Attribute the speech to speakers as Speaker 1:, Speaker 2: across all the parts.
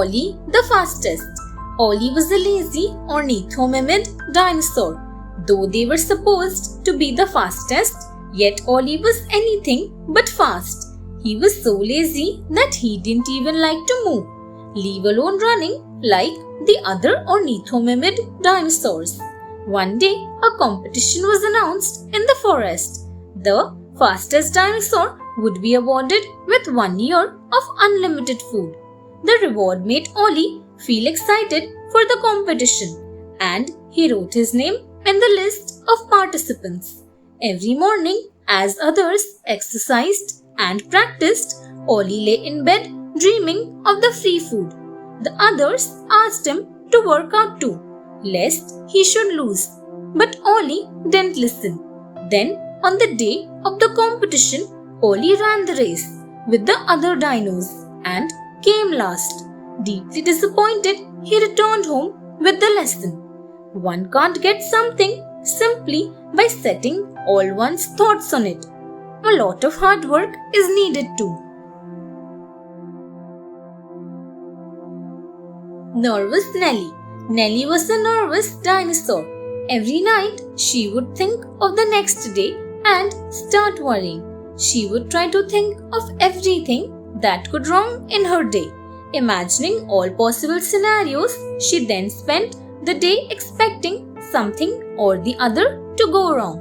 Speaker 1: Ollie the Fastest. Ollie was a lazy ornithomimid dinosaur. Though they were supposed to be the fastest, yet Ollie was anything but fast. He was so lazy that he didn't even like to move, leave alone running like the other ornithomimid dinosaurs. One day, a competition was announced in the forest. The fastest dinosaur would be awarded with 1 year of unlimited food. The reward made Ollie feel excited for the competition, and he wrote his name in the list of participants. Every morning, as others exercised and practiced, Ollie lay in bed dreaming of the free food. The others asked him to work out too, lest he should lose. But Ollie didn't listen. Then, on the day of the competition, Ollie ran the race with the other dinos and came last. Deeply disappointed, he returned home with the lesson. One can't get something simply by setting all one's thoughts on it. A lot of hard work is needed too. Nervous Nellie. Nellie was a nervous dinosaur. Every night she would think of the next day and start worrying. She would try to think of everything that could wrong in her day. Imagining all possible scenarios, she then spent the day expecting something or the other to go wrong.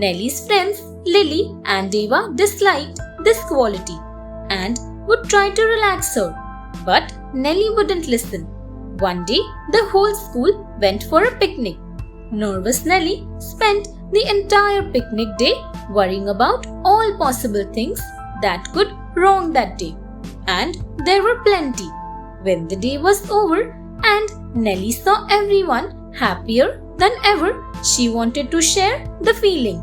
Speaker 1: Nellie's friends Lily and Eva disliked this quality and would try to relax her. But Nellie wouldn't listen. One day, the whole school went for a picnic. Nervous Nellie spent the entire picnic day worrying about all possible things that could wrong that day. And there were plenty. When the day was over and Nellie saw everyone happier than ever, she wanted to share the feeling.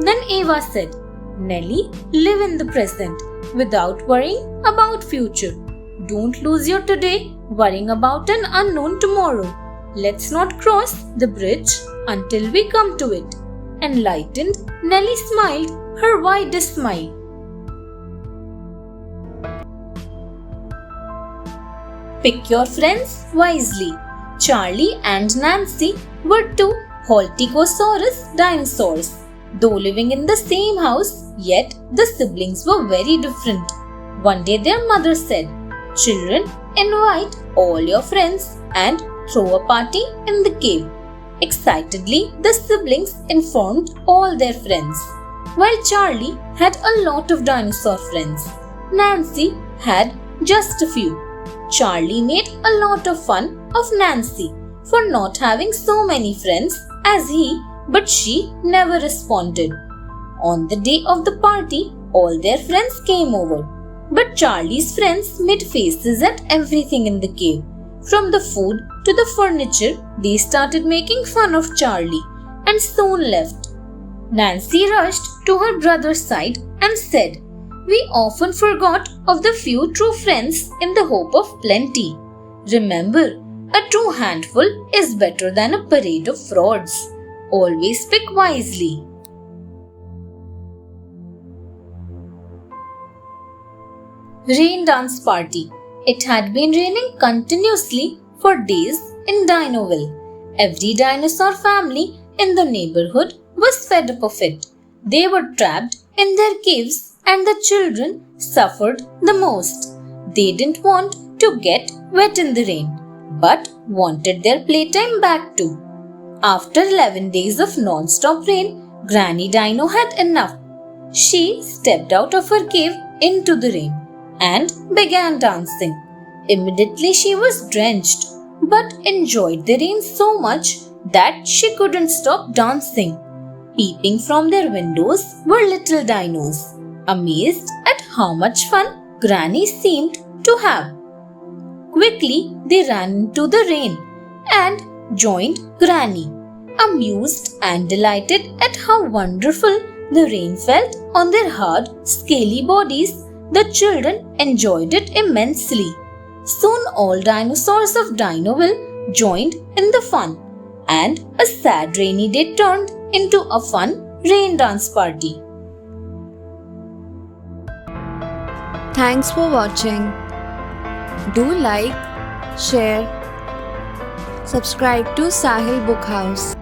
Speaker 1: Then Eva said, "Nellie, live in the present without worrying about future. Don't lose your today worrying about an unknown tomorrow. Let's not cross the bridge until we come to it." Enlightened, Nellie smiled her widest smile. Pick your friends wisely. Charlie and Nancy were two Holticosaurus dinosaurs. Though living in the same house, yet the siblings were very different. One day their mother said, "Children, invite all your friends and throw a party in the cave." Excitedly, the siblings informed all their friends. While Charlie had a lot of dinosaur friends, Nancy had just a few. Charlie made a lot of fun of Nancy for not having so many friends as he, but she never responded. On the day of the party, all their friends came over. But Charlie's friends made faces at everything in the cave. From the food to the furniture, they started making fun of Charlie and soon left. Nancy rushed to her brother's side and said, "We often forgot of the few true friends in the hope of plenty. Remember, a true handful is better than a parade of frauds. Always pick wisely." Rain Dance Party. It had been raining continuously for days in Dinoville. Every dinosaur family in the neighborhood was fed up of it. They were trapped in their caves and the children suffered the most. They didn't want to get wet in the rain, but wanted their playtime back too. After 11 days of non-stop rain, Granny Dino had enough. She stepped out of her cave into the rain and began dancing. Immediately she was drenched, but enjoyed the rain so much that she couldn't stop dancing. Peeping from their windows were little dinos, amazed at how much fun Granny seemed to have. Quickly they ran into the rain and joined Granny, amused and delighted at how wonderful the rain felt on their hard, scaly bodies. The children enjoyed it immensely. Soon all dinosaurs of Dinoville joined in the fun, and a sad rainy day turned into a fun rain dance party.
Speaker 2: Thanks for watching. Do like, share, subscribe to Sahil Book House.